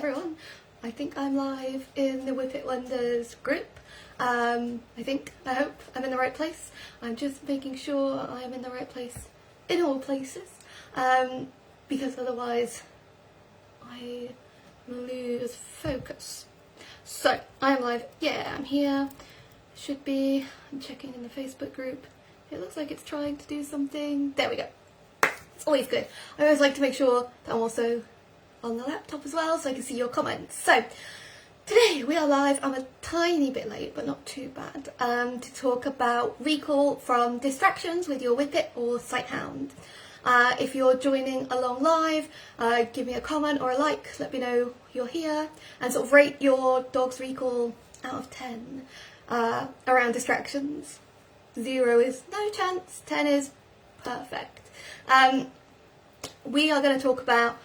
everyone. I think I'm live in the Whippet Wonders group. I hope I'm in the right place. I'm just making sure I'm in the right place in all places, because otherwise I lose focus. So, I'm live. Yeah, I'm here. Should be. I'm checking in the Facebook group. It looks like it's trying to do something. There we go. It's always good. I always like to make sure that I'm also on the laptop as well so I can see your comments. So, today we are live. I'm a tiny bit late, but not too bad, to talk about recall from distractions with your Whippet or Sighthound. If you're joining along live, give me a comment or a like, let me know you're here, and sort of rate your dog's recall out of 10 around distractions. 0 is no chance, 10 is perfect. We are going to talk about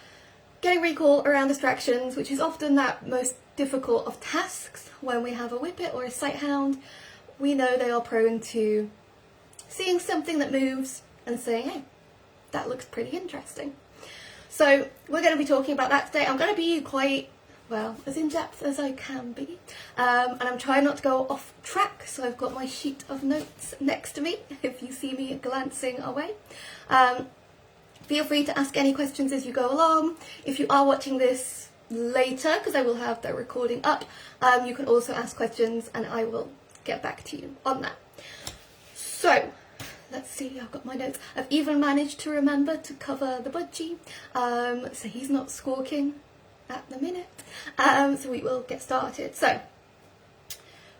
getting recall around distractions, which is often that most difficult of tasks when we have a Whippet or a Sighthound. We know they are prone to seeing something that moves and saying, hey, that looks pretty interesting. So we're going to be talking about that today. I'm going to be quite, well, as in-depth as I can be. And I'm trying not to go off track, so I've got my sheet of notes next to me, if you see me glancing away. Feel free to ask any questions as you go along. If you are watching this later, because I will have the recording up, you can also ask questions and I will get back to you on that. So, let's see, I've got my notes. I've even managed to remember to cover the budgie, so he's not squawking at the minute. So we will get started. So,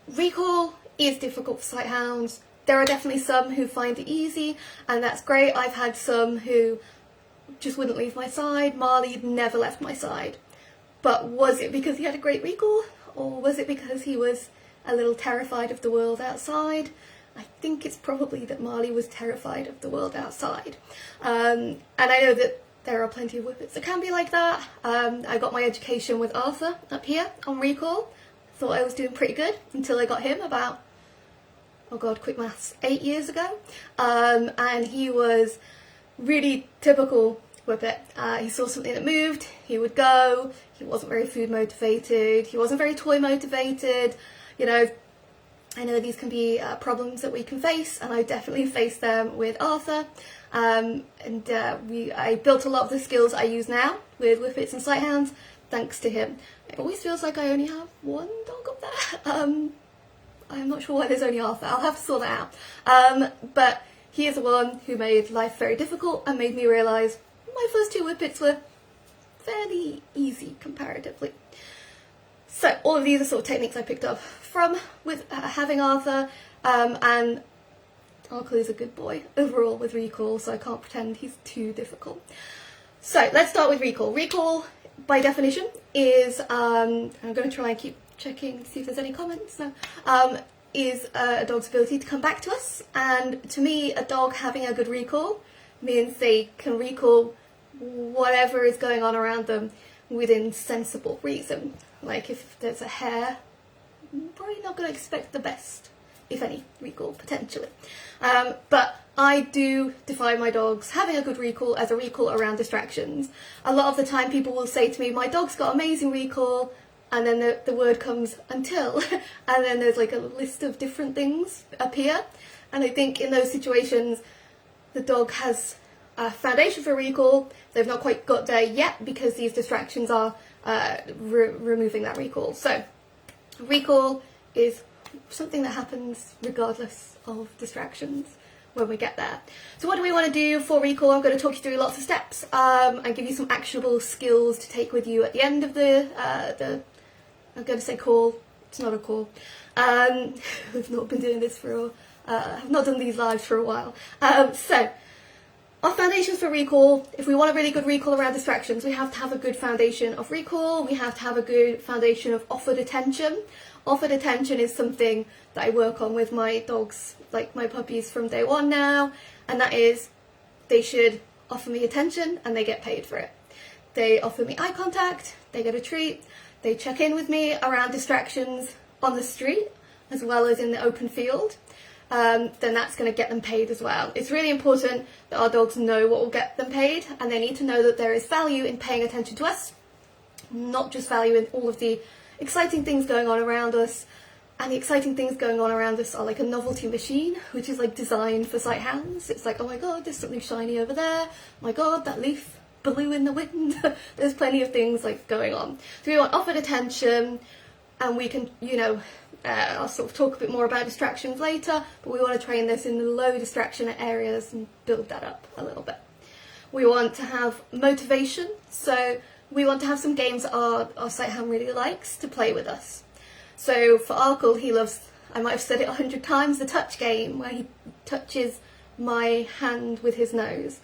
recall is difficult for Sighthounds. There are definitely some who find it easy, and that's great. I've had some who just wouldn't leave my side. Marley never left my side. But was it because he had a great recall, or was it because he was a little terrified of the world outside? I think it's probably that Marley was terrified of the world outside. And I know that there are plenty of Whippets that can be like that. I got my education with Arthur up here on recall. Thought I was doing pretty good until I got him about, oh god, quick maths, 8 years ago. And he was really typical Whippet. He saw something that moved, he would go. He wasn't very food motivated, he wasn't very toy motivated. You know, I know these can be problems that we can face, and I definitely faced them with Arthur. I built a lot of the skills I use now with Whippets and Sighthounds thanks to him. It always feels like I only have one dog up there. I'm not sure why there's only Arthur. I'll have to sort that out. But he is the one who made life very difficult and made me realise my first 2 Whippets were fairly easy comparatively. So all of these are sort of techniques I picked up from with having Arthur, and Arkle is a good boy overall with recall, so I can't pretend he's too difficult. So let's start with recall. Recall, by definition, is, I'm going to try and keep checking to see if there's any comments now, is a dog's ability to come back to us. And to me, a dog having a good recall means they can recall whatever is going on around them within sensible reason. Like if there's a hare, I'm probably not going to expect the best, if any, recall potentially. But I do define my dogs having a good recall as a recall around distractions. A lot of the time people will say to me, my dog's got amazing recall, and then the word comes until, and then there's like a list of different things appear. And I think in those situations, the dog has a foundation for recall. They've not quite got there yet because these distractions are removing that recall. So recall is something that happens regardless of distractions when we get there. So what do we want to do for recall? I'm going to talk you through lots of steps and give you some actionable skills to take with you at the end of the I'm going to say call. It's not a call. We've not been doing this for I've not done these lives for a while. So our foundations for recall, if we want a really good recall around distractions, we have to have a good foundation of recall. We have to have a good foundation of offered attention. Offered attention is something that I work on with my dogs, like my puppies from day one now, and that is they should offer me attention and they get paid for it. They offer me eye contact, they get a treat, they check in with me around distractions on the street as well as in the open field. Then that's going to get them paid as well. It's really important that our dogs know what will get them paid, and they need to know that there is value in paying attention to us not just valuing all of the exciting things going on around us. And the exciting things going on around us are like a novelty machine, which is like designed for sight hounds. It's like, oh my god, there's something shiny over there. Oh my god, that leaf blew in the wind. There's plenty of things like going on. So we want offered attention, and we can, I'll sort of talk a bit more about distractions later, but we want to train this in the low distraction areas and build that up a little bit. We want to have motivation, so we want to have some games that our sight hound really likes to play with us. So for Arkle, he loves, I might have said it 100 times, the touch game, where he touches my hand with his nose.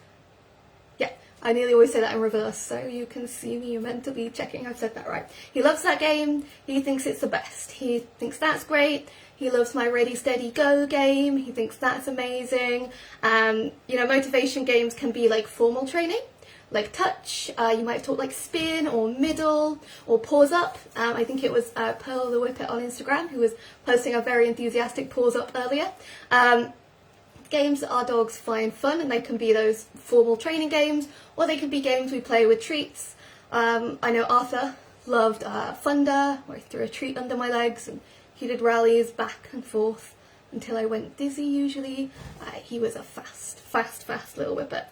Yeah, I nearly always say that in reverse, so you can see me mentally checking I've said that right. He loves that game, he thinks it's the best, he thinks that's great, he loves my ready, steady, go game, he thinks that's amazing. Motivation games can be like formal training, like touch, you might have taught like spin or middle or pause up. I think it was Pearl the Whippet on Instagram who was posting a very enthusiastic pause up earlier. Games that our dogs find fun, and they can be those formal training games, or they can be games we play with treats. I know Arthur loved Thunder, where I threw a treat under my legs and he did rallies back and forth until I went dizzy usually. He was a fast little Whippet.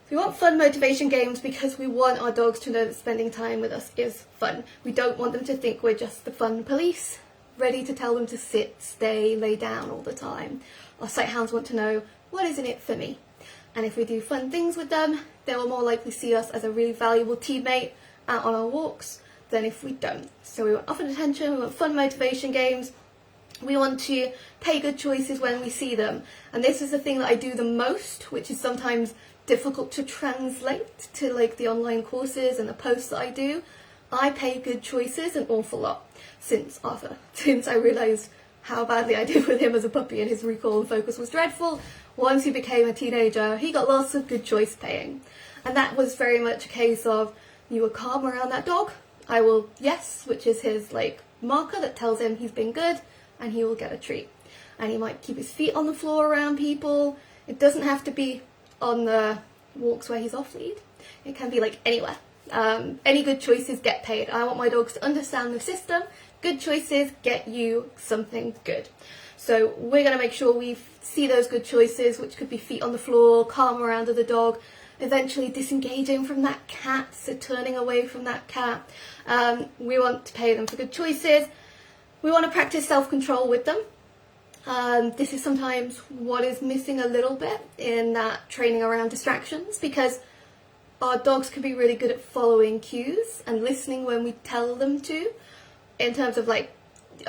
We want fun motivation games because we want our dogs to know that spending time with us is fun. We don't want them to think we're just the fun police, ready to tell them to sit, stay, lay down all the time. Our sight hounds want to know, what is in it for me? And if we do fun things with them, they will more likely see us as a really valuable teammate out on our walks than if we don't. So we want often attention, we want fun motivation games. We want to pay good choices when we see them. And this is the thing that I do the most, which is sometimes difficult to translate to like the online courses and the posts that I do. I pay good choices an awful lot since I realised how badly I did with him as a puppy and his recall and focus was dreadful. Once he became a teenager, he got lots of good choice paying. And that was very much a case of, you were calm around that dog, I will yes, which is his like marker that tells him he's been good, and he will get a treat. And he might keep his feet on the floor around people. It doesn't have to be on the walks where he's off lead. It can be like anywhere. Any good choices get paid. I want my dogs to understand the system. Good choices get you something good. So we're going to make sure we see those good choices, which could be feet on the floor, calm around the dog, eventually disengaging from that cat, so turning away from that cat. We want to pay them for good choices. We want to practice self-control with them. This is sometimes what is missing a little bit in that training around distractions, because our dogs can be really good at following cues and listening when we tell them to. In terms of like,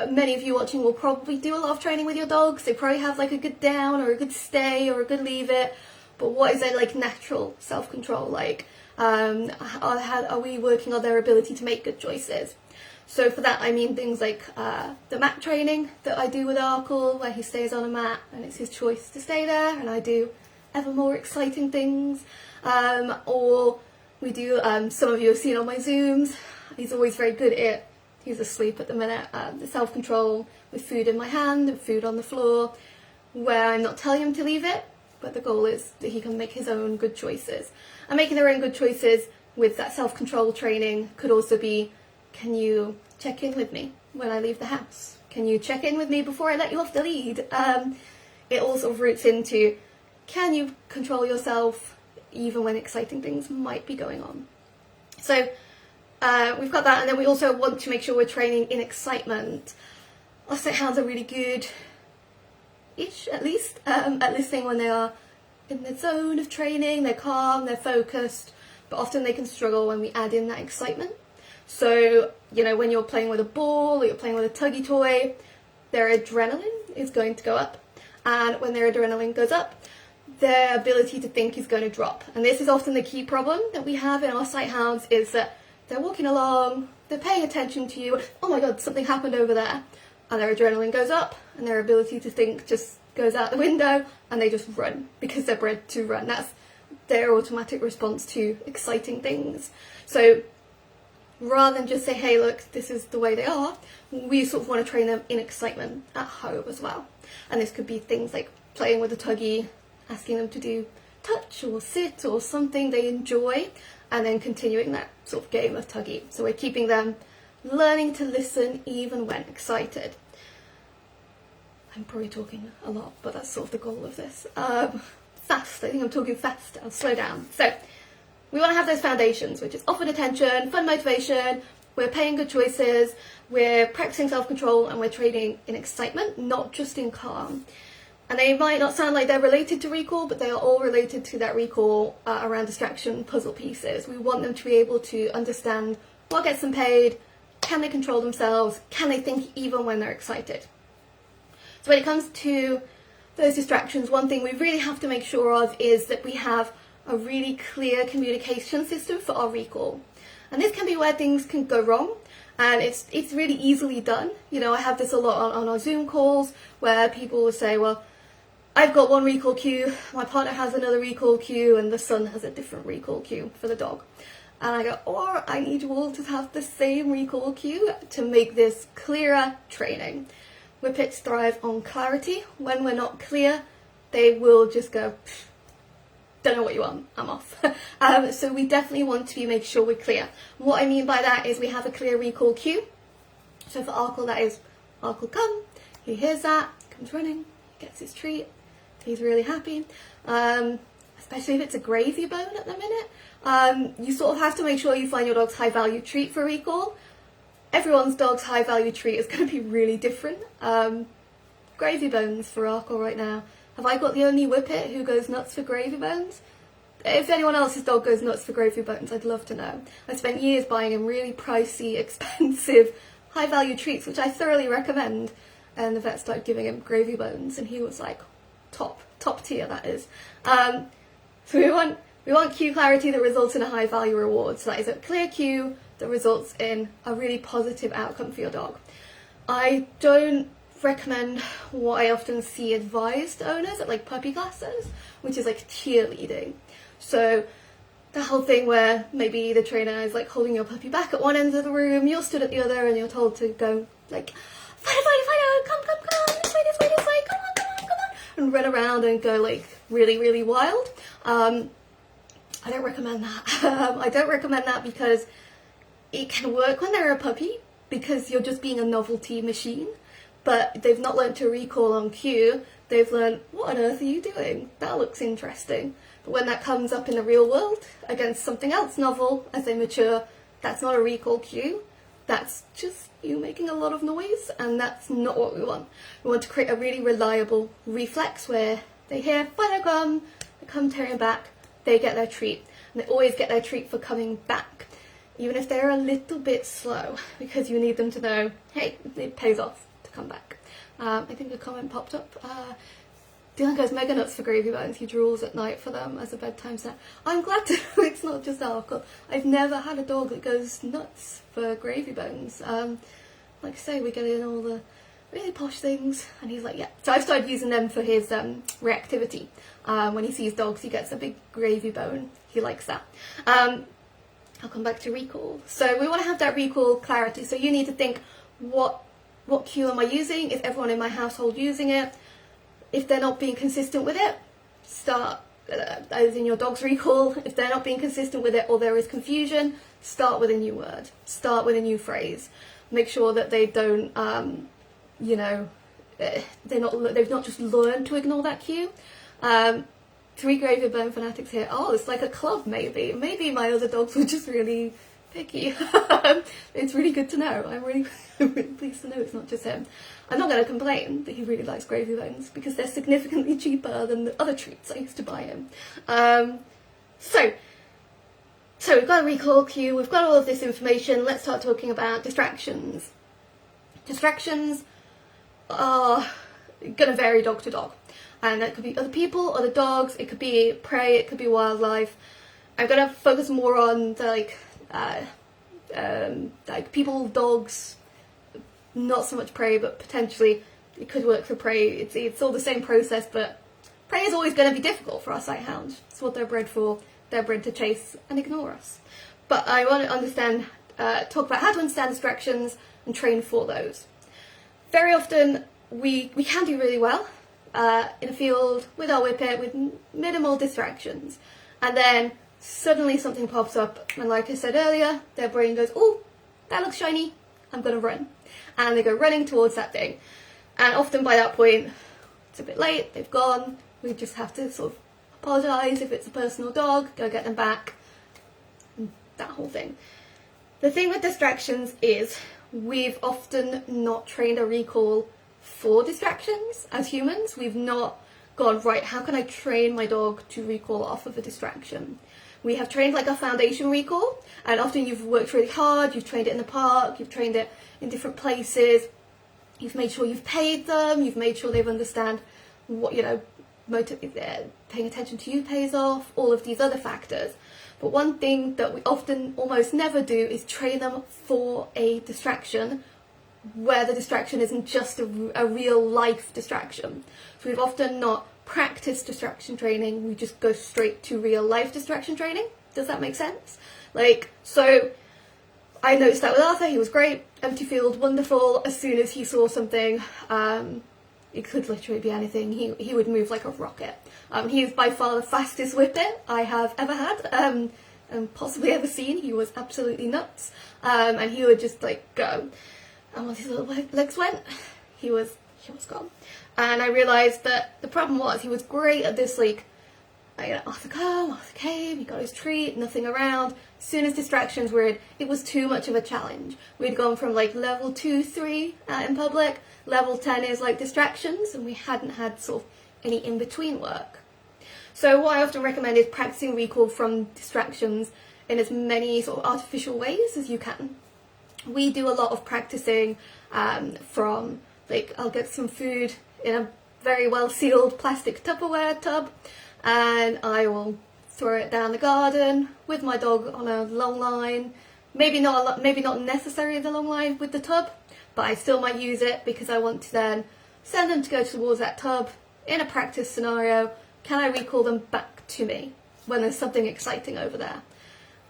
many of you watching will probably do a lot of training with your dogs. They probably have like a good down or a good stay or a good leave it. But what is their like natural self-control like? Are we working on their ability to make good choices? So for that I mean things like the mat training that I do with Arkle, where he stays on a mat and it's his choice to stay there, and I do ever more exciting things. Or we do, some of you have seen on my Zooms, he's always very good at, he's asleep at the minute, the self-control with food in my hand and food on the floor, where I'm not telling him to leave it, but the goal is that he can make his own good choices. And making their own good choices with that self-control training could also be, can you check in with me when I leave the house? Can you check in with me before I let you off the lead? It also roots into, can you control yourself even when exciting things might be going on? So we've got that, and then we also want to make sure we're training in excitement. Our sight hounds are really good-ish, at least, at listening when they are in the zone of training. They're calm, they're focused, but often they can struggle when we add in that excitement. So, when you're playing with a ball or you're playing with a tuggy toy, their adrenaline is going to go up. And when their adrenaline goes up, their ability to think is going to drop. And this is often the key problem that we have in our sight hounds, is that they're walking along, they're paying attention to you, oh my god, something happened over there, and their adrenaline goes up, and their ability to think just goes out the window, and they just run, because they're bred to run. That's their automatic response to exciting things. So rather than just say, hey look, this is the way they are, we sort of want to train them in excitement at home as well. And this could be things like playing with a tuggy, asking them to do touch or sit or something they enjoy, and then continuing that sort of game of tuggy. So we're keeping them learning to listen even when excited. I'm probably talking a lot, but that's sort of the goal of this. Fast, I think I'm talking fast, I'll slow down. So we want to have those foundations, which is often attention, fun motivation, we're paying good choices, we're practicing self-control, and we're training in excitement, not just in calm. And they might not sound like they're related to recall, but they are all related to that recall around distraction puzzle pieces. We want them to be able to understand what gets them paid, can they control themselves, can they think even when they're excited. So when it comes to those distractions, one thing we really have to make sure of is that we have a really clear communication system for our recall. And this can be where things can go wrong, and it's really easily done. You know, I have this a lot on our Zoom calls where people will say, well, I've got one recall cue, my partner has another recall cue, and the son has a different recall cue for the dog. And I go, or I need you all to have the same recall cue to make this clearer training. Whippets thrive on clarity. When we're not clear, they will just go, don't know what you want, I'm off. So we definitely want to make sure we're clear. What I mean by that is we have a clear recall cue. So for Arkle, that is, Arkle come, he hears that, comes running, gets his treat, he's really happy. Especially if it's a gravy bone at the minute. You sort of have to make sure you find your dog's high value treat for recall. Everyone's dog's high value treat is going to be really different. Gravy bones for Arkle right now. Have I got the only Whippet who goes nuts for gravy bones? If anyone else's dog goes nuts for gravy bones, I'd love to know. I spent years buying him really pricey, expensive, high value treats, which I thoroughly recommend. And the vet started giving him gravy bones, and he was like, top tier, that is. So we want cue clarity that results in a high value reward. So that is a clear cue that results in a really positive outcome for your dog. I don't recommend what I often see advised to owners at like puppy classes, which is like cheerleading. So the whole thing where maybe the trainer is like holding your puppy back at one end of the room, you're stood at the other, and you're told to go like, fight, come, this way, come on, and run around and go like really wild. I don't recommend that. I don't recommend that because it can work when they're a puppy, because you're just being a novelty machine. But they've not learned to recall on cue. They've learned, what on earth are you doing? That looks interesting. But when that comes up in the real world against something else novel as they mature, that's not a recall cue. That's just you making a lot of noise, and that's not what we want. We want to create a really reliable reflex where they hear, fight, they come tearing back, they get their treat. And they always get their treat for coming back, even if they're a little bit slow, because you need them to know, hey, it pays off to come back. I think a comment popped up. Dylan goes mega nuts for gravy bones. He drools at night for them as a bedtime snack. I'm glad to know it's not just Arkle. I've never had a dog that goes nuts for gravy bones. Like I say, we get in all the really posh things, and he's like, yeah. So I've started using them for his reactivity. When he sees dogs, he gets a big gravy bone. He likes that. I'll come back to recall. So we want to have that recall clarity. So you need to think, what cue am I using? Is everyone in my household using it? If they're not being consistent with it, start, as in your dog's recall, if they're not being consistent with it or there is confusion, start with a new word. Start with a new phrase. Make sure that they don't, they've not just learned to ignore that cue. 3 gravy bone fanatics here. Oh, it's like a club, maybe. Maybe my other dogs were just really picky. It's really good to know. I'm really pleased to know it's not just him. I'm not going to complain that he really likes gravy bones, because they're significantly cheaper than the other treats I used to buy him. So we've got a recall cue, we've got all of this information. Let's start talking about distractions. Distractions are going to vary dog to dog. And that could be other people, other dogs, it could be prey, it could be wildlife. I'm going to focus more on the like people, dogs, not so much prey, but potentially it could work for prey. It's all the same process, but prey is always going to be difficult for our sighthound. It's what they're bred for. They're bred to chase and ignore us. But I want to talk about how to understand distractions and train for those. Very often we can do really well in a field with our Whippet with minimal distractions, and then suddenly something pops up, and like I said earlier, their brain goes, oh, that looks shiny, I'm gonna run. And they go running towards that thing. And often by that point, it's a bit late, they've gone, we just have to sort of apologise if it's a person or dog, go get them back, and that whole thing. The thing with distractions is we've often not trained a recall for distractions as humans. We've not gone, right, how can I train my dog to recall off of a distraction? We have trained like a foundation recall, and often you've worked really hard, you've trained it in the park, you've trained it in different places, you've made sure you've paid them, you've made sure they've understand what, you know, paying attention to you pays off, all of these other factors. But one thing that we often almost never do is train them for a distraction where the distraction isn't just a real life distraction. So we've often not practiced distraction training, we just go straight to real life distraction training. Does that make sense? Like, so I noticed that with Arthur, he was great, empty field, wonderful. As soon as he saw something, it could literally be anything, he would move like a rocket. He is by far the fastest Whippet I have ever had, and possibly ever seen. He was absolutely nuts, and he would just like go. And once his little legs went, he was gone. And I realised that the problem was he was great at this, like, Arthur came, he got his treat, nothing around. As soon as distractions were in, it was too much of a challenge. We'd gone from like level 2, 3 out in public, level 10 is like distractions, and we hadn't had sort of any in-between work. So what I often recommend is practicing recall from distractions in as many sort of artificial ways as you can. We do a lot of practicing from, like, I'll get some food in a very well sealed plastic Tupperware tub, and I will throw it down the garden with my dog on a long line. Maybe not necessarily the long line with the tub, but I still might use it because I want to then send them to go towards that tub in a practice scenario. Can I recall them back to me when there's something exciting over there?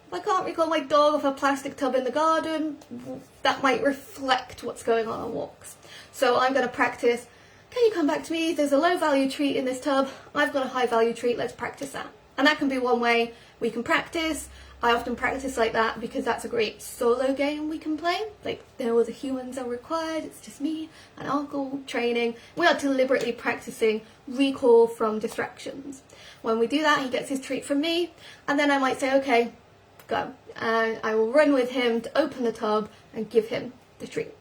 If I can't recall my dog off a plastic tub in the garden, that might reflect what's going on walks. So I'm going to practice, can you come back to me? There's a low value treat in this tub. I've got a high value treat, let's practice that. And that can be one way we can practice. I often practice like that because that's a great solo game we can play. Like, no other humans are required, it's just me and Uncle training. We are deliberately practicing recall from distractions. When we do that, he gets his treat from me, and then I might say, okay, go. And I will run with him to open the tub and give him the treat.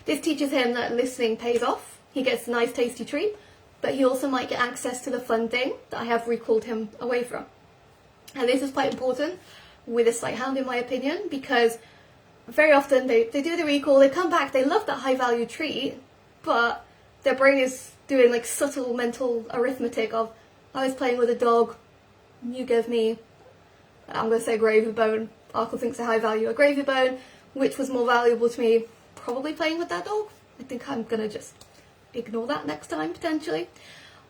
This teaches him that listening pays off. He gets a nice tasty treat, but he also might get access to the fun thing that I have recalled him away from. And this is quite important with a sight hound, in my opinion, because very often they do the recall, they come back, they love that high value treat, but their brain is doing like subtle mental arithmetic of, I was playing with a dog, you gave me, I'm going to say gravy bone, Arkle thinks a high value a gravy bone, which was more valuable to me, probably playing with that dog. I think I'm going to just ignore that next time, potentially.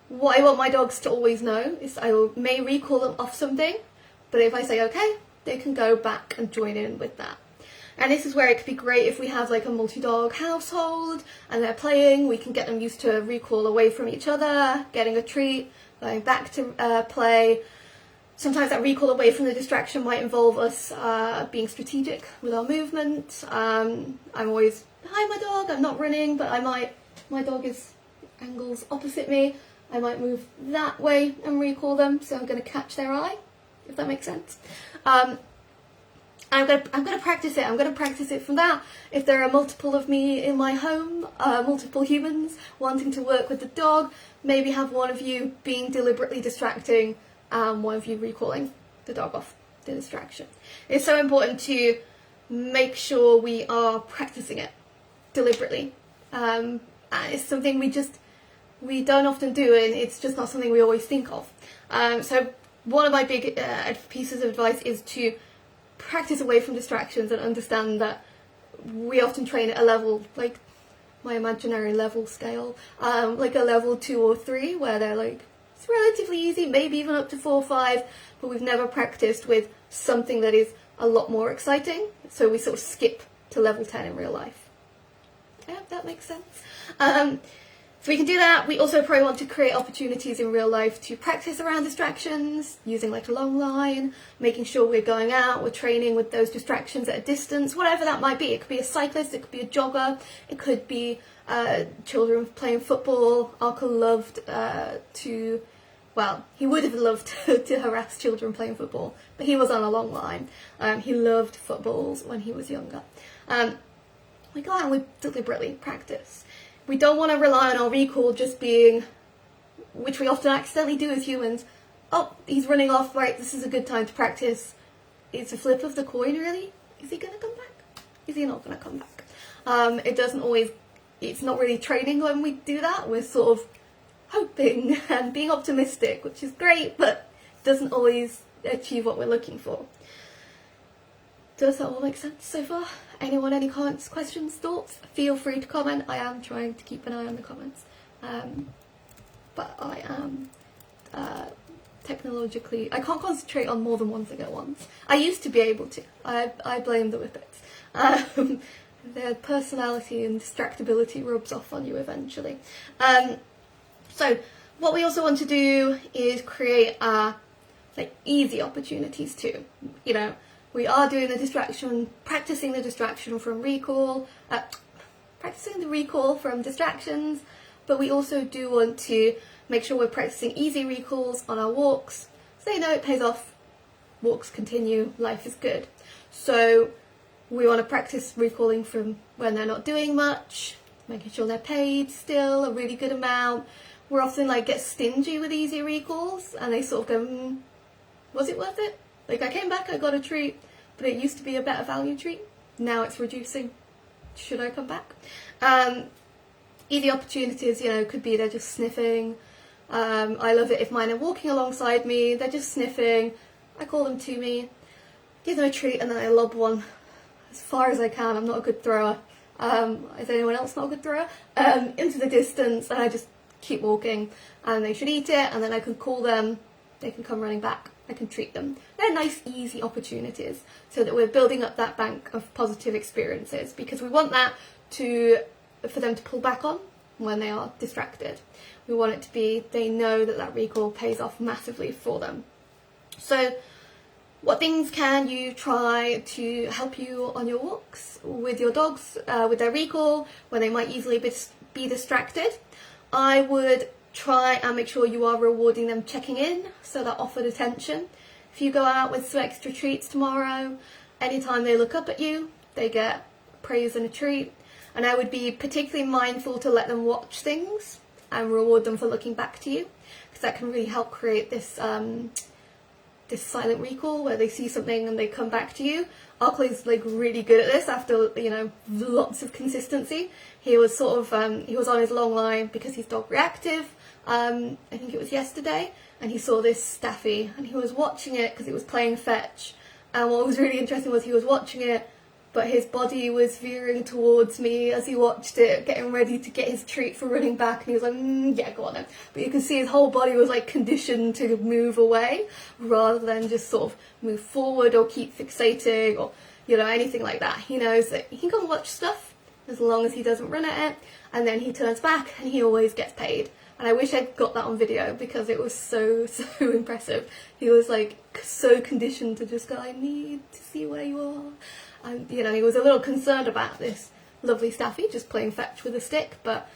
What I want my dogs to always know is I may recall them off something, but if I say okay, they can go back and join in with that. And this is where it could be great if we have like a multi-dog household and they're playing, we can get them used to recall away from each other, getting a treat, going back to play. Sometimes that recall away from the distraction might involve us being strategic with our movement. I'm always, hi my dog, I'm not running, but my dog is angles opposite me, I might move that way and recall them, so I'm going to catch their eye, if that makes sense. I'm going to practice it. I'm going to practice it from that. If there are multiple of me in my home, multiple humans wanting to work with the dog, maybe have one of you being deliberately distracting and one of you recalling the dog off the distraction. It's so important to make sure we are practicing it deliberately. And it's something we don't often do, and it's just not something we always think of. So one of my big pieces of advice is to practice away from distractions and understand that we often train at a level, like my imaginary level scale, like a level 2 or 3, where they're like, it's relatively easy, maybe even up to 4 or 5, but we've never practiced with something that is a lot more exciting, so we sort of skip to level 10 in real life. Yeah, that makes sense. So we can do that. We also probably want to create opportunities in real life to practice around distractions, using like a long line, making sure we're going out, we're training with those distractions at a distance, whatever that might be. It could be a cyclist, it could be a jogger, it could be children playing football. Arkle loved he would have loved to harass children playing football, but he was on a long line. He loved footballs when he was younger. We go out and we deliberately practice. We don't want to rely on our recall just being, which we often accidentally do as humans. Oh, he's running off, right, this is a good time to practice. It's a flip of the coin, really. Is he going to come back? Is he not going to come back? It's not really training when we do that. We're sort of hoping and being optimistic, which is great, but doesn't always achieve what we're looking for. Does that all make sense so far? Anyone, any comments, questions, thoughts? Feel free to comment. I am trying to keep an eye on the comments. But I am technologically, I can't concentrate on more than one thing at once. I used to be able to. I blame the Whippets. Their personality and distractibility rubs off on you eventually. So what we also want to do is create easy opportunities too. You know, we are doing the distraction, practicing the distraction from recall, practicing the recall from distractions, but we also do want to make sure we're practicing easy recalls on our walks, so they know it pays off, walks continue, life is good. So we want to practice recalling from when they're not doing much, making sure they're paid still a really good amount. We're often get stingy with easy recalls, and they sort of go, was it worth it? Like, I came back, I got a treat, but it used to be a better value treat. Now it's reducing. Should I come back? Easy opportunities, could be they're just sniffing. I love it if mine are walking alongside me, they're just sniffing. I call them to me, give them a treat, and then I lob one as far as I can. I'm not a good thrower. Is anyone else not a good thrower? Into the distance, and I just keep walking, and they should eat it, and then I can call them, they can come running back, I can treat them. They're nice, easy opportunities, so that we're building up that bank of positive experiences, because we want that for them to pull back on when they are distracted. We want it to be, they know that recall pays off massively for them. So what things can you try to help you on your walks with your dogs, with their recall, when they might easily be distracted? I would try and make sure you are rewarding them checking in, so that offered attention. If you go out with some extra treats tomorrow, anytime they look up at you, they get praise and a treat. And I would be particularly mindful to let them watch things and reward them for looking back to you, because that can really help create this this silent recall where they see something and they come back to you. Arkle is really good at this after lots of consistency. He was sort of he was on his long line because he's dog reactive. I think it was yesterday, and he saw this staffy and he was watching it because it was playing fetch. And what was really interesting was he was watching it, but his body was veering towards me as he watched it, getting ready to get his treat for running back, and he was like, yeah, go on then. But you can see his whole body was conditioned to move away rather than just sort of move forward or keep fixating or anything like that. He knows that he can go and watch stuff as long as he doesn't run at it, and then he turns back and he always gets paid. And I wish I'd got that on video, because it was so impressive. He was so conditioned to just go, I need to see where you are. And he was a little concerned about this lovely staffy just playing fetch with a stick, but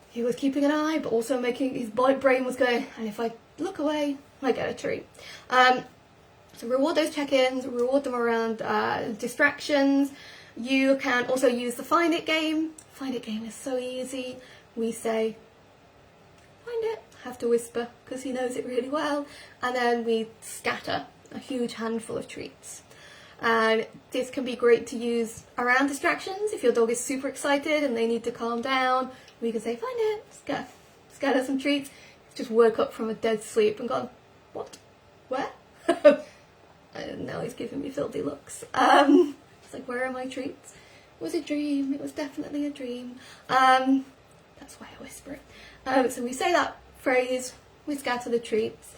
he was keeping an eye, but also making his brain was going, and if I look away, I get a treat. So reward those check-ins, reward them around distractions. You can also use the Find It game. Find It game is so easy. We say, find it, have to whisper because he knows it really well, and then we scatter a huge handful of treats. And this can be great to use around distractions. If your dog is super excited and they need to calm down, we can say, find it, scatter some treats. Just woke up from a dead sleep and gone, what? Where? And now he's giving me filthy looks. It's like, where are my treats? It was a dream, it was definitely a dream. That's why I whisper it. So we say that phrase, we scatter the treats.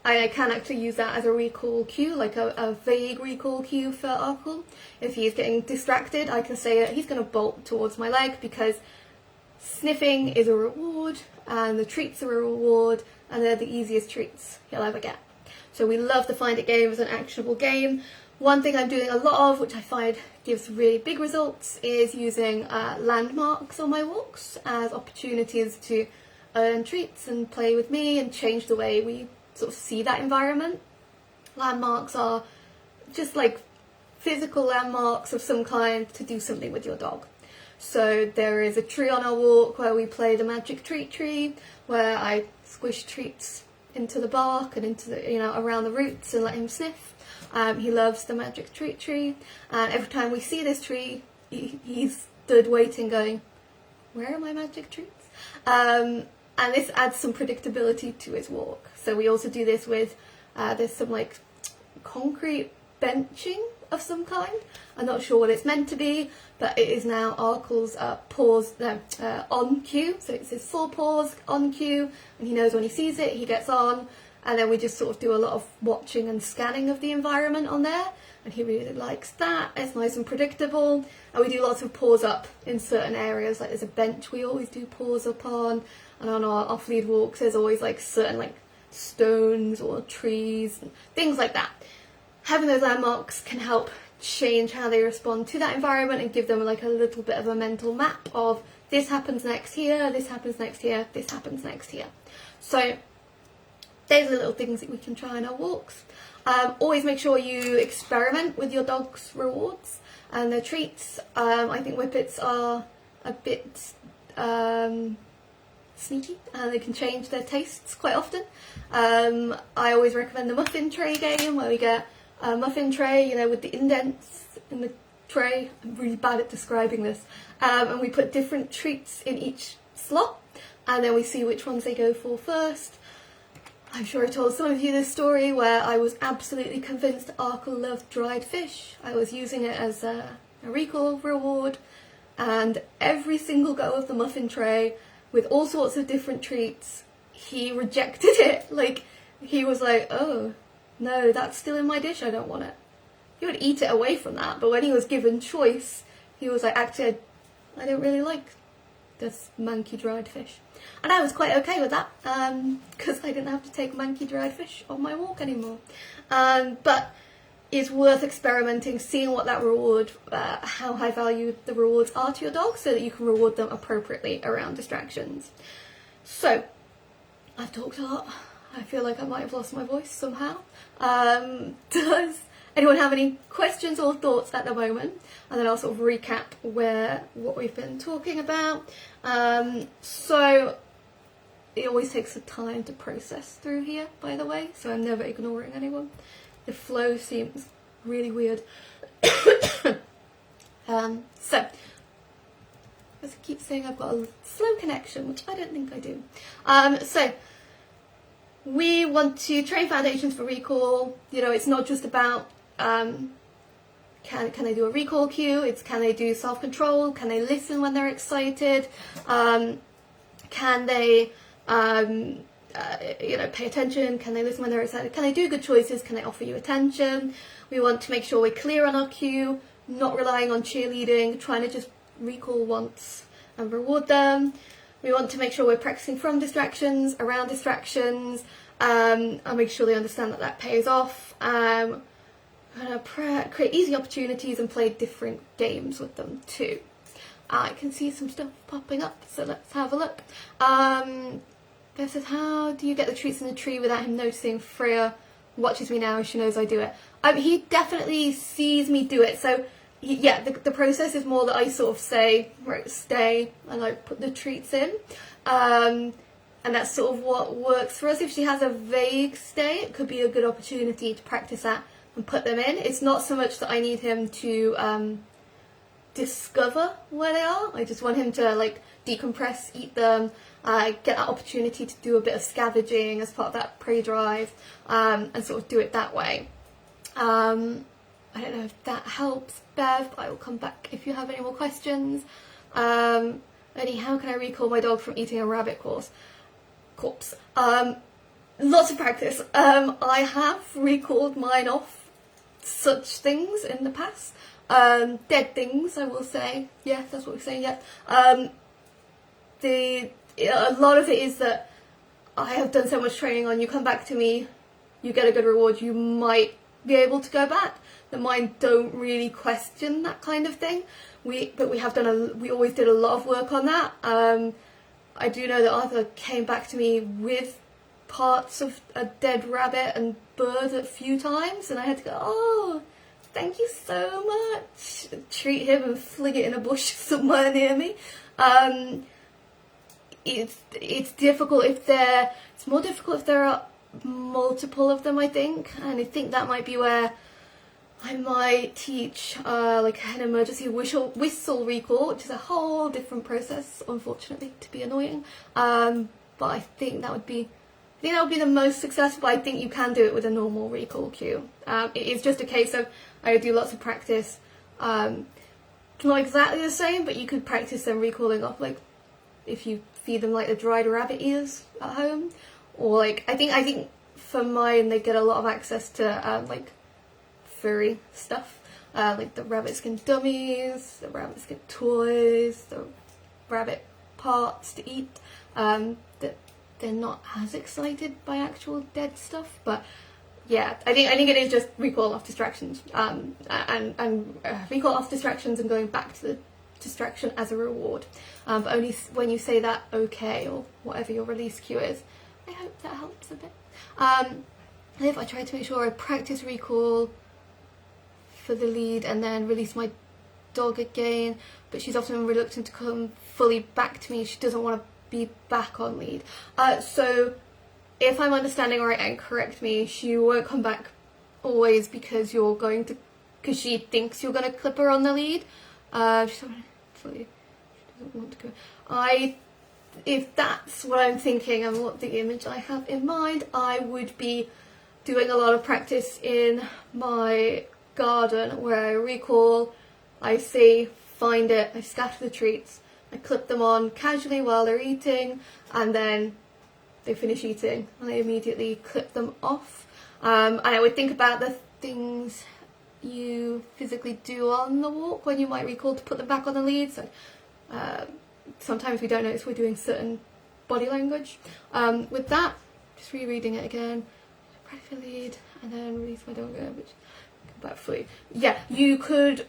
I can actually use that as a recall cue, like a vague recall cue for Arkle. If he's getting distracted, I can say that he's going to bolt towards my leg, because sniffing is a reward, and the treats are a reward, and they're the easiest treats he'll ever get. So we love the Find It game as an actionable game. One thing I'm doing a lot of, which I find gives really big results, is using landmarks on my walks as opportunities to earn treats and play with me and change the way we sort of see that environment. Landmarks are just like physical landmarks of some kind to do something with your dog. So there is a tree on our walk where we play the magic treat tree, where I squish treats into the bark and into the, around the roots and let him sniff. He loves the magic treat tree, and every time we see this tree, he's stood waiting going, where are my magic treats? And this adds some predictability to his walk. So we also do this with, there's some like concrete benching of some kind. I'm not sure what it's meant to be, but it is now Arkle's on cue. So it's his 4 paws on cue, and he knows when he sees it, he gets on. And then we just sort of do a lot of watching and scanning of the environment on there, and he really likes that. It's nice and predictable. And we do lots of paws up in certain areas, like there's a bench we always do paws up on, and on our off-lead walks there's always like certain like stones or trees and things like that. Having those landmarks can help change how they respond to that environment and give them like a little bit of a mental map of this happens next here, this happens next here, this happens next here. So those are the little things that we can try on our walks. Always make sure you experiment with your dog's rewards and their treats. I think Whippets are a bit sneaky, and they can change their tastes quite often. I always recommend the muffin tray game, where we get a muffin tray, with the indents in the tray. I'm really bad at describing this. And we put different treats in each slot, and then we see which ones they go for first. I'm sure I told some of you this story where I was absolutely convinced Arkle loved dried fish. I was using it as a recall reward, and every single go of the muffin tray with all sorts of different treats, he rejected it. Like, he was like, oh, no, that's still in my dish, I don't want it. He would eat it away from that, but when he was given choice, he was like, actually, I don't really like this manky dried fish. And I was quite okay with that, because I didn't have to take manky dried fish on my walk anymore. But it's worth experimenting, seeing what that reward, how high value the rewards are to your dog, so that you can reward them appropriately around distractions. So, I've talked a lot. I feel like I might have lost my voice somehow. Does anyone have any questions or thoughts at the moment? And then I'll sort of recap what we've been talking about. So it always takes some time to process through here, by the way, so I'm never ignoring anyone. The flow seems really weird. So, as I keep saying, I've got a slow connection, which I don't think I do. So, we want to train foundations for recall. It's not just about can they do a recall cue, it's can they do self-control, can they listen when they're excited, can they pay attention, can they listen when they're excited, can they do good choices, can they offer you attention. We want to make sure we're clear on our cue, not relying on cheerleading, trying to just recall once and reward them. We want to make sure we're practicing from distractions, around distractions, and make sure they understand that pays off. Create easy opportunities and play different games with them too. I can see some stuff popping up, so let's have a look. Beth says, how do you get the treats in the tree without him noticing? Freya watches me now, she knows I do it. He definitely sees me do it, so the process is more that I sort of say, right, stay, and I put the treats in. And that's sort of what works for us. If she has a vague stay, it could be a good opportunity to practice that and put them in. It's not so much that I need him to discover where they are. I just want him to like decompress, eat them, get that opportunity to do a bit of scavenging as part of that prey drive, and sort of do it that way. I don't know if that helps, Bev, but I will come back if you have any more questions. Eddie, how can I recall my dog from eating a rabbit corpse? Lots of practice. I have recalled mine off such things in the past. Dead things, I will say. Yeah, that's what we're saying, yeah. a lot of it is that I have done so much training on, you come back to me, you get a good reward, you might be able to go back. The mine don't really question that kind of thing. But we always did a lot of work on that. I do know that Arthur came back to me with parts of a dead rabbit and bird a few times, and I had to go, oh, thank you so much. Treat him and fling it in a bush somewhere near me. It's difficult it's more difficult if there are multiple of them, I think, and I think that might be where I might teach like an emergency whistle recall, which is a whole different process, unfortunately, to be annoying. But I think that would be the most successful. I think you can do it with a normal recall cue. It is just a case of I do lots of practice. Not exactly the same, but you could practice them recalling off, like if you feed them like the dried rabbit ears at home, or like I think for mine they get a lot of access to like furry stuff, like the rabbit skin dummies, the rabbit skin toys, the rabbit parts to eat. That they're not as excited by actual dead stuff, but yeah, I think it is just recall off distractions, and recall off distractions and going back to the distraction as a reward, but only when you say that okay or whatever your release cue is. I hope that helps a bit. And if I try to make sure I practice recall for the lead and then release my dog again, but she's often reluctant to come fully back to me. She doesn't want to be back on lead. So if I'm understanding right, and correct me, she won't come back always because she thinks you're going to clip her on the lead. She doesn't want to go. If that's what I'm thinking and what the image I have in mind, I would be doing a lot of practice in my garden where I recall, I see, find it, I scatter the treats, I clip them on casually while they're eating, and then they finish eating and I immediately clip them off. And I would think about the things you physically do on the walk when you might recall to put them back on the lead. So sometimes we don't notice we're doing certain body language. With that, just rereading it again, practice lead, and then release my dog, which come back fully. Yeah, you could.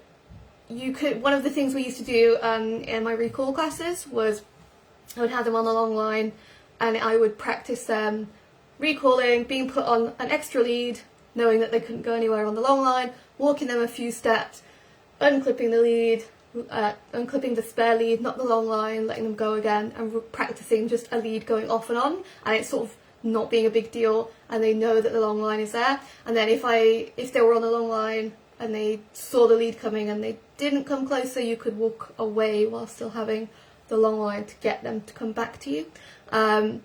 One of the things we used to do in my recall classes was I would have them on the long line, and I would practice them recalling, being put on an extra lead, knowing that they couldn't go anywhere on the long line, walking them a few steps, unclipping the lead, unclipping the spare lead, not the long line, letting them go again, and practicing just a lead going off and on, and it's sort of not being a big deal, and they know that the long line is there. And then if they were on the long line and they saw the lead coming and they didn't come closer, you could walk away while still having the long line to get them to come back to you. I'm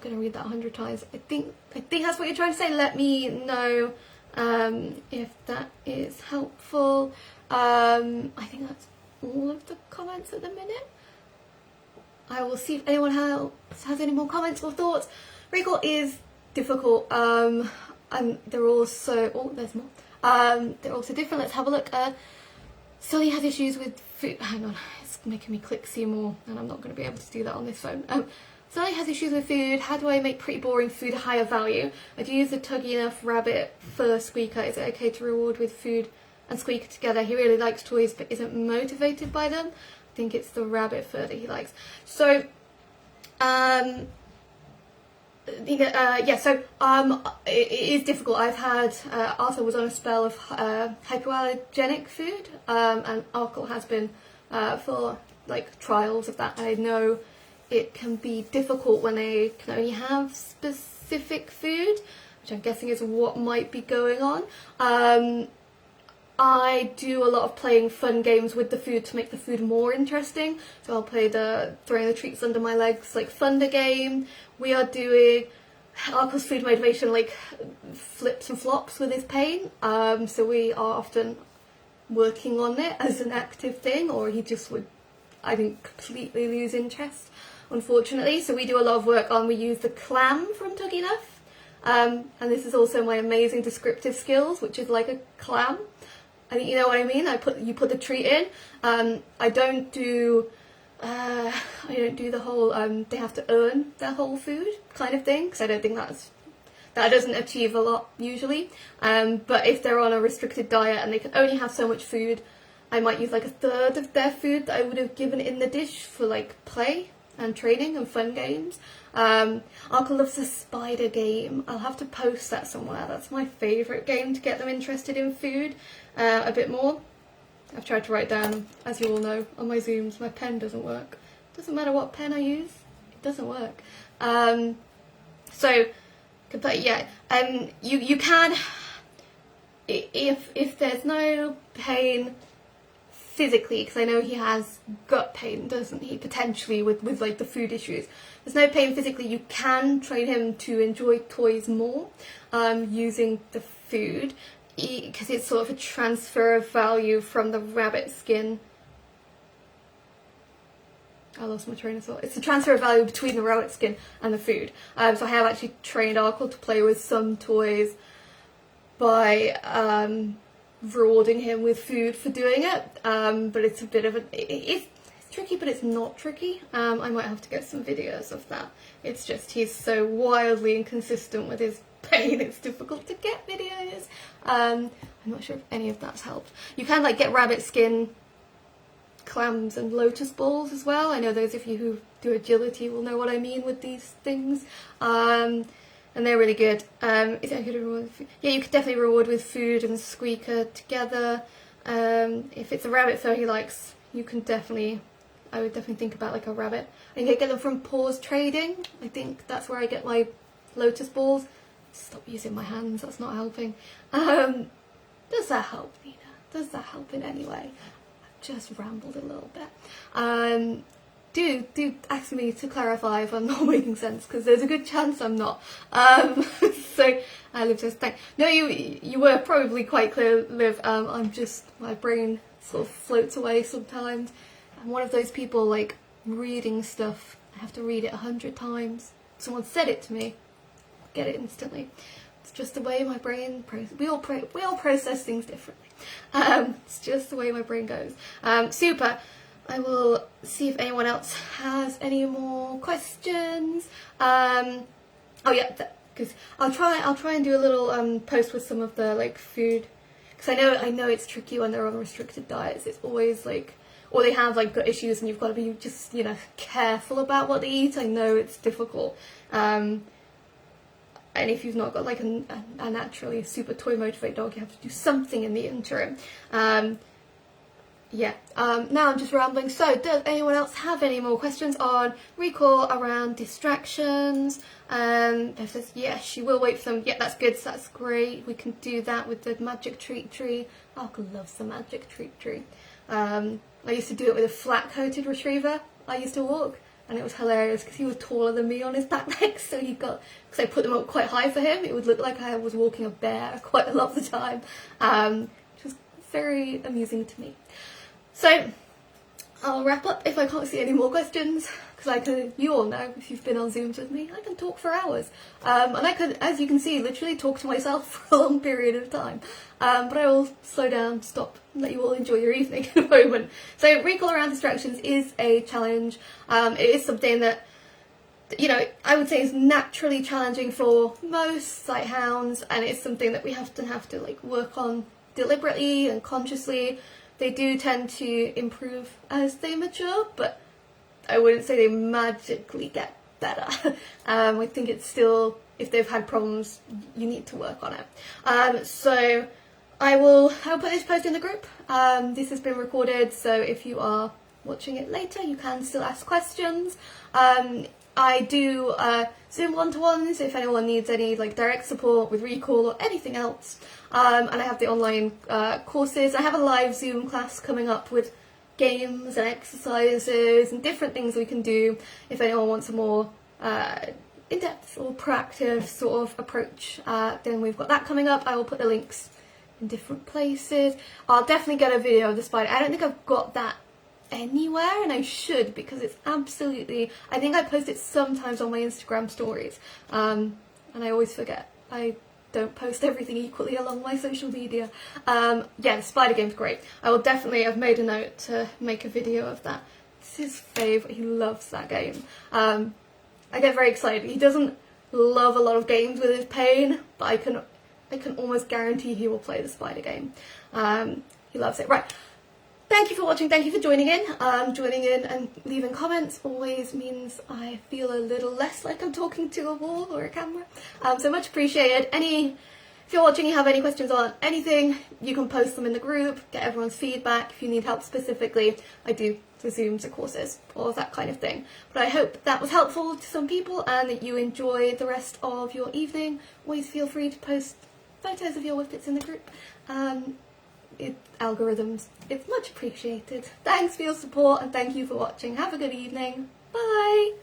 going to read that 100 times. I think that's what you're trying to say. Let me know if that is helpful. I think that's all of the comments at the minute. I will see if anyone else has any more comments or thoughts. Recall is difficult, and they're also... Oh, there's more. They're also different. Let's have a look. Sully has issues with food. Hang on, it's making me click see more, and I'm not going to be able to do that on this phone. Sully has issues with food. How do I make pretty boring food higher value? I do use the Tuggy Enough rabbit fur squeaker. Is it okay to reward with food and squeaker together? He really likes toys but isn't motivated by them. I think it's the rabbit fur that he likes. So, it is difficult. I've had, Arthur was on a spell of hypoallergenic food, and Arkle has been for like trials of that. I know it can be difficult when they can only have specific food, which I'm guessing is what might be going on. I do a lot of playing fun games with the food to make the food more interesting. So I'll play the throwing the treats under my legs like thunder game. We are doing Arkle's food motivation like flips and flops with his pain. So we are often working on it as an active thing, or he just would, I think, completely lose interest, unfortunately. So we do a lot of work on, we use the clam from Tuggy Enough. And this is also my amazing descriptive skills, which is like a clam. I think you know what I mean. You put the treat in. I don't do I don't do the whole they have to earn their whole food kind of thing, because I don't think that doesn't achieve a lot usually. But if they're on a restricted diet and they can only have so much food, I might use like a third of their food that I would have given in the dish for like play and training and fun games. Arco loves the spider game. I'll have to post that somewhere. That's my favourite game to get them interested in food a bit more. I've tried to write down, as you all know, on my Zooms. My pen doesn't work. Doesn't matter what pen I use, it doesn't work. So, but yeah, you can, if there's no pain physically, because I know he has gut pain, doesn't he, potentially with like the food issues. There's no pain physically, you can train him to enjoy toys more using the food, because it's sort of a transfer of value from the rabbit skin. I lost my train of thought. It's a transfer of value between the rabbit skin and the food. So I have actually trained Arkle to play with some toys by rewarding him with food for doing it. But it's a bit of it's tricky, but it's not tricky. I might have to get some videos of that. It's just he's so wildly inconsistent with his pain, it's difficult to get videos. I'm not sure if any of that's helped. You can like get rabbit skin clams and lotus balls as well. I know those of you who do agility will know what I mean with these things. And they're really good. Is it good reward? Yeah, you could definitely reward with food and squeaker together. If it's a rabbit fur he likes, you can definitely, I would definitely think about like a rabbit. I think I get them from Paws Trading. I think that's where I get my lotus balls. Stop using my hands, that's not helping. Does that help, Nina? Does that help in any way? Just rambled a little bit. Do ask me to clarify if I'm not making sense, because there's a good chance I'm not. So Liv says thanks. No, you were probably quite clear, Liv. I'm just, my brain sort of floats away sometimes. I'm one of those people like reading stuff. I have to read it 100 times. Someone said it to me, get it instantly. It's just the way my brain we all process things differently. It's just the way my brain goes. Super. I will see if anyone else has any more questions. Oh yeah, because I'll try and do a little post with some of the like food, because I know it's tricky when they're on restricted diets. It's always like, or they have like gut issues and you've got to be just, you know, careful about what they eat. I know it's difficult. And if you've not got like a naturally super toy motivated dog, you have to do something in the interim. Yeah, now I'm just rambling. So does anyone else have any more questions on recall around distractions? Beth says, yes, she will wait for them. Yeah, that's good, so that's great. We can do that with the magic treat tree. Arco loves the magic treat tree. I used to do it with a flat-coated retriever I used to walk. And it was hilarious because he was taller than me on his back legs, so he got, because I put them up quite high for him, it would look like I was walking a bear quite a lot of the time, which was very amusing to me. So I'll wrap up if I can't see any more questions, because you all know, if you've been on Zooms with me, I can talk for hours. And I could, as you can see, literally talk to myself for a long period of time. But I will slow down, stop, and let you all enjoy your evening in a moment. So recall around distractions is a challenge. It is something that, you know, I would say is naturally challenging for most sight hounds, and it's something that we have to like work on deliberately and consciously. They do tend to improve as they mature, but I wouldn't say they magically get better. I think it's still, if they've had problems, you need to work on it. So I'll put this post in the group. This has been recorded, so if you are watching it later, you can still ask questions. I do Zoom one-to-ones if anyone needs any like direct support with recall or anything else. And I have the online courses. I have a live Zoom class coming up with games and exercises and different things we can do if anyone wants a more in-depth or proactive sort of approach. Then we've got that coming up. I will put the links in different places. I'll definitely get a video of the spider. I don't think I've got that anywhere, and I should, because it's absolutely, I think I post it sometimes on my Instagram stories, and I always forget. I don't post everything equally along my social media. Yeah, the spider game's great. I will definitely, I've made a note to make a video of that. It's his favourite. He loves that game. I get very excited. He doesn't love a lot of games with his pain, but I can almost guarantee he will play the spider game. He loves it. Right. Thank you for watching. Thank you for joining in. Joining in and leaving comments always means I feel a little less like I'm talking to a wall or a camera. So much appreciated. If you're watching, you have any questions on anything, you can post them in the group, get everyone's feedback. If you need help specifically, I do the Zooms or courses, all of that kind of thing. But I hope that was helpful to some people and that you enjoy the rest of your evening. Always feel free to post photos of your whippets in the group. Algorithms, it's much appreciated. Thanks for your support and thank you for watching. Have a good evening. Bye!